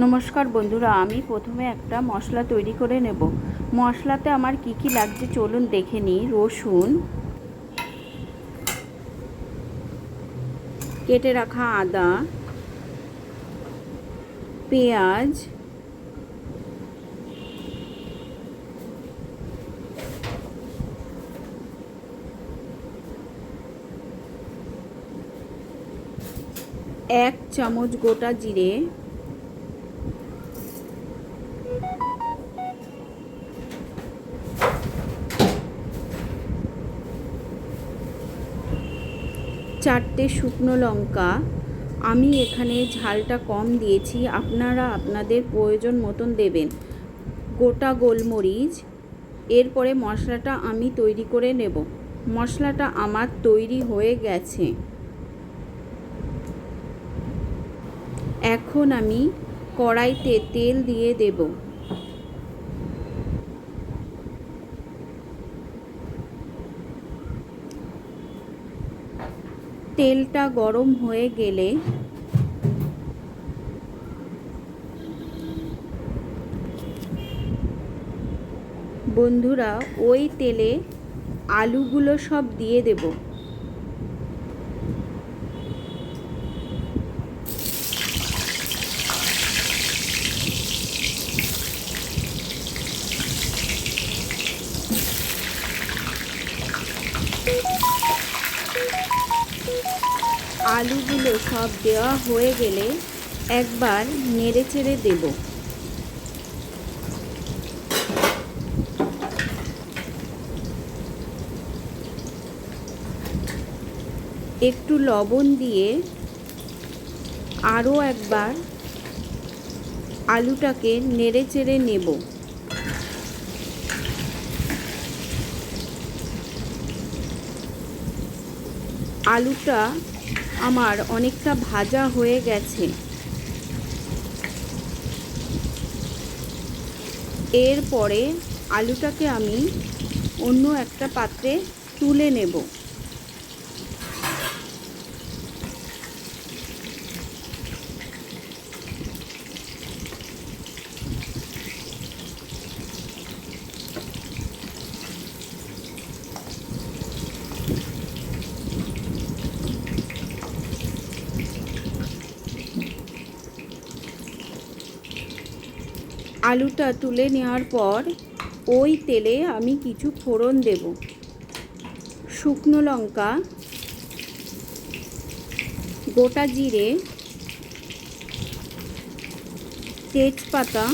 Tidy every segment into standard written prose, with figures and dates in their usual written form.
নমস্কার বন্ধুরা, আমি প্রথমে একটা মশলা তৈরি করে নেব। মশলাতে আমার কি কি লাগছে চলুন দেখে নিই। রসুন, কেটে রাখা আদা, পেঁয়াজ, এক চামচ গোটা জিরে, চারটে শুকনো লঙ্কা। আমি এখানে ঝালটা কম দিয়েছি, আপনারা আপনাদের প্রয়োজন মতন দেবেন। গোটা গোলমরিচ। এরপরে মশলাটা আমি তৈরি করে নেব। মশলাটা আমার তৈরি হয়ে গেছে। এখন আমি কড়াইতে তেল দিয়ে দেব। তেলটা গরম হয়ে গেলে বন্ধুরা ওই তেলে আলুগুলো সব দিয়ে দেব। আলুগুলো সব দেওয়া হয়ে গেলে একবার নেড়ে চেড়ে দেব। একটু লবণ দিয়ে আরও একবার আলুটাকে নেড়ে চেড়ে নেব। আলুটা আমার অনেকটা ভাজা হয়ে গেছে। এরপরে আলুটাকে আমি অন্য একটা পাত্রে তুলে নেব। আলুটা তুলে নেওয়ার পর ওই তেলে আমি কিছু ফোড়ন দেব। শুকনো লঙ্কা, গোটা জিরে, তেজপাতা,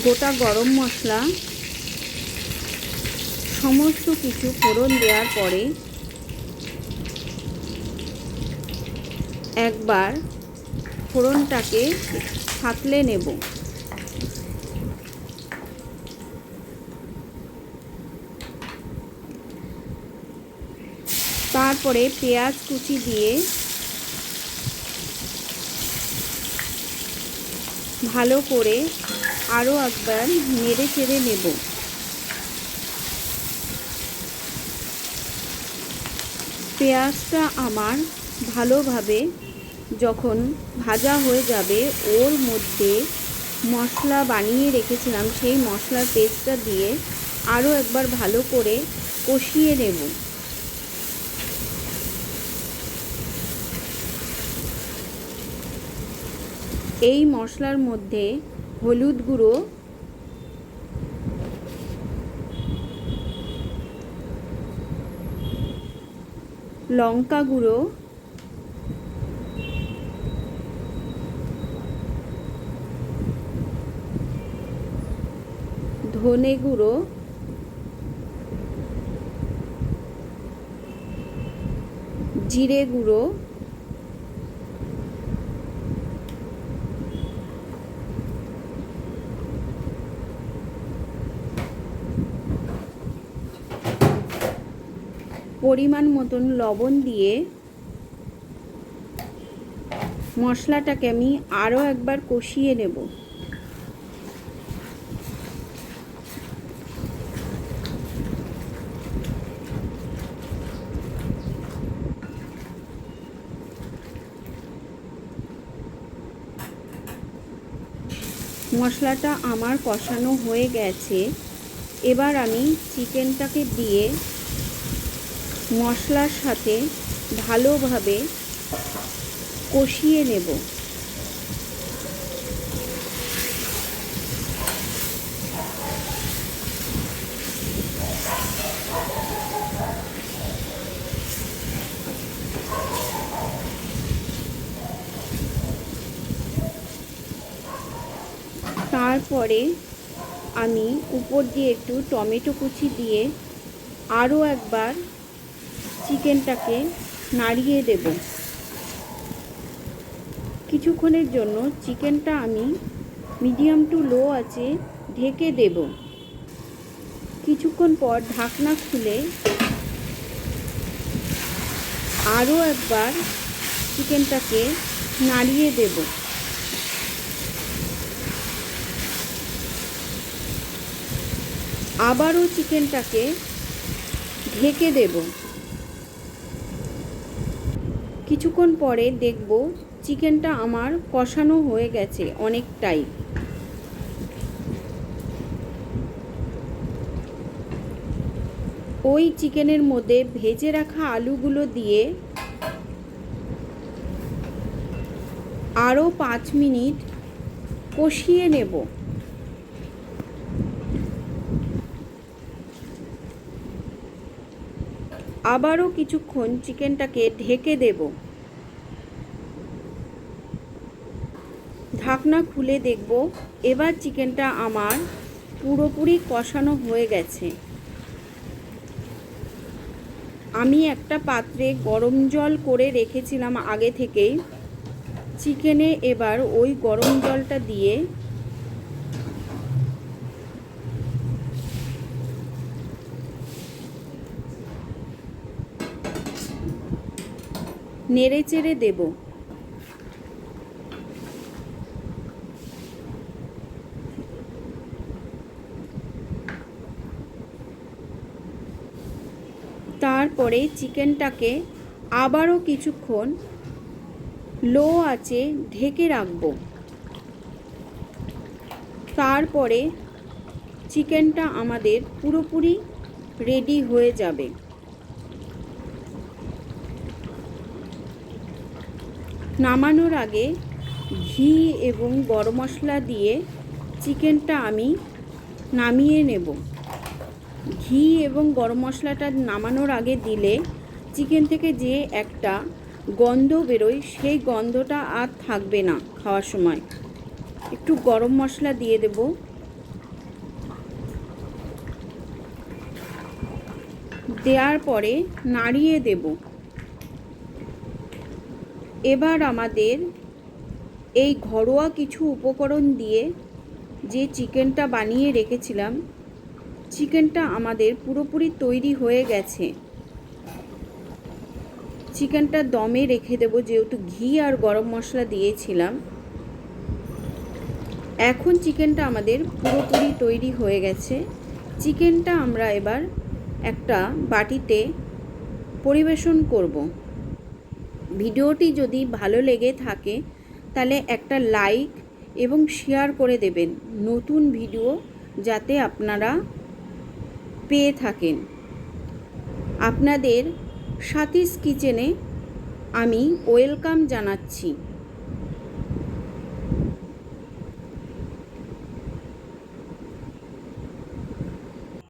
গোটা গরম মশলা সমস্ত কিছু ফোড়ন দেওয়ার পরে একবার ফোড়নটাকে সাঁতলে নেব। তারপরে পেঁয়াজ কুচি দিয়ে ভালো করে আরও একবার নেড়ে চেড়ে নেব। পেঁয়াজটা আমার ভালোভাবে যখন ভাজা হয়ে যাবে ওর মধ্যে মশলা বানিয়ে রেখেছিলাম সেই মশলার পেস্টটা দিয়ে আরও একবার ভালো করে কষিয়ে নেব। এই মশলার মধ্যে হলুদ গুঁড়ো, লঙ্কা গুঁড়ো, ধনে গুঁড়ো, জিরে গুঁড়ো, পরিমাণ মতন লবণ দিয়ে মশলাটাকে আমি আরও একবার কষিয়ে নেব। মশলাটা আমার কষানো হয়ে গেছে। এবার আমি চিকেনটাকে দিয়ে মশলার সাথে ভালোভাবে কষিয়ে নেব। তারপরে আমি উপর দিয়ে একটু টমেটো কুচি দিয়ে আরও একবার চিকেনটাকে নাড়িয়ে দেব। কিছুক্ষণের জন্য চিকেনটা আমি মিডিয়াম টু লো আঁচে ঢেকে দেব। কিছুক্ষণ পর ঢাকনা খুলে আরও একবার চিকেনটাকে নাড়িয়ে দেব। আবারও চিকেনটাকে ঢেকে দেব। কিছুক্ষণ পরে দেখব চিকেনটা আমার কষানো হয়ে গেছে অনেকটাই। ওই চিকেনের মধ্যে ভেজে রাখা আলুগুলো দিয়ে আরও 5 মিনিট কষিয়ে নেব। আবারও কিছুক্ষণ চিকেনটাকে ঢেকে দেব। ঢাকনা খুলে দেখব এবার চিকেনটা আমার পুরোপুরি কষানো হয়ে গেছে। আমি একটা পাত্রে গরম জল করে রেখেছিলাম আগে থেকেই। চিকেনে এবার ওই গরম জলটা দিয়ে নেড়ে চেড়ে দেব। তারপরে চিকেনটাকে আবারও কিছুক্ষণ লো আঁচে ঢেকে রাখব। তারপরে চিকেনটা আমাদের পুরোপুরি রেডি হয়ে যাবে। নামানোর আগে ঘি এবং গরম মশলা দিয়ে চিকেনটা আমি নামিয়ে নেব। ঘি এবং গরম মশলাটা নামানোর আগে দিলে চিকেন থেকে যে একটা গন্ধ বেরোয় সেই গন্ধটা আর থাকবে না খাওয়ার সময়। একটু গরম মশলা দিয়ে দেব। দেওয়ার পরে নাড়িয়ে দেব। এবার আমাদের এই ঘরোয়া কিছু উপকরণ দিয়ে যে চিকেনটা বানিয়ে রেখেছিলাম, চিকেনটা আমাদের পুরোপুরি তৈরি হয়ে গেছে। চিকেনটা দমে রেখে দেব যেহেতু ঘি আর গরম মশলা দিয়েছিলাম। এখন চিকেনটা আমাদের পুরোপুরি তৈরি হয়ে গেছে। চিকেনটা আমরা এবার একটা বাটিতে পরিবেশন করব। ভিডিওটি যদি ভালো লেগে থাকে তাহলে একটা লাইক এবং শেয়ার করে দেবেন, নতুন ভিডিও যাতে আপনারা পেয়ে থাকেন। আপনাদের সাথীস কিচেনে আমি ওয়েলকাম জানাচ্ছি।